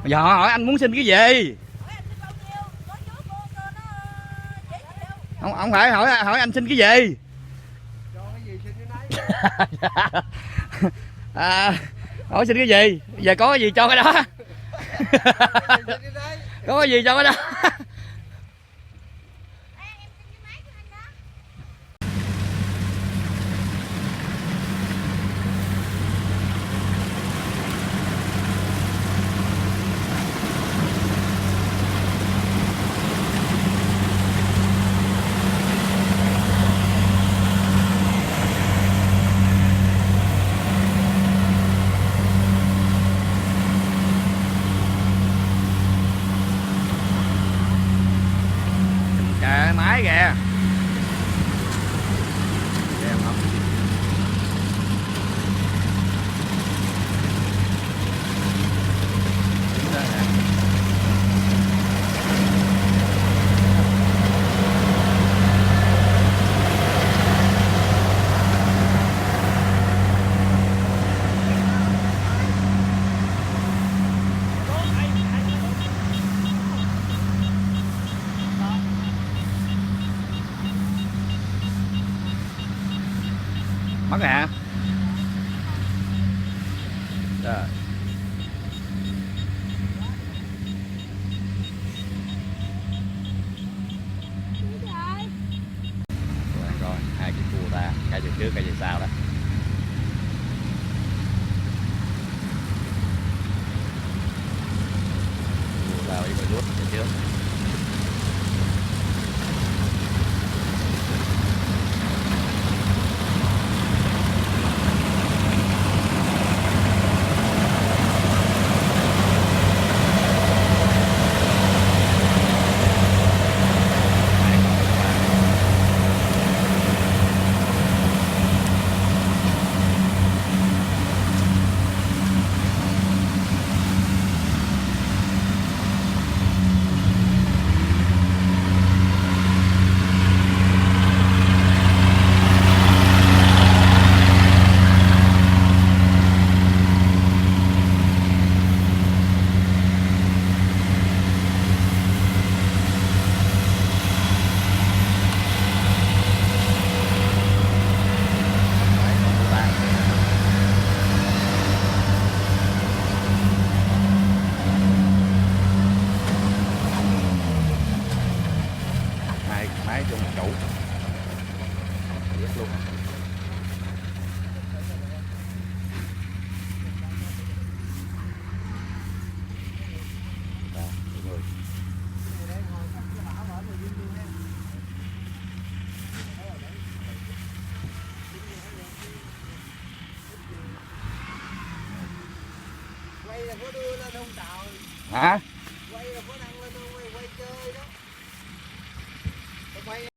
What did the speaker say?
Giờ họ hỏi anh muốn xin cái gì? Không phải hỏi anh xin cái gì? Cho cái gì xin cái nấy. Hỏi xin cái gì? Giờ có cái gì cho cái đó. Có cái gì cho cái đó. Trời máy kìa. Mất rồi hả? Rồi. Rồi, hai cái cua ta, cái về trước, cái về sau đó. Cua vào đi rút về trước. Máy chung chủ biết luôn. Quay là có đưa lên không Tàu? Hả? Quay là có đăng lên không? Quay chơi đó. Quay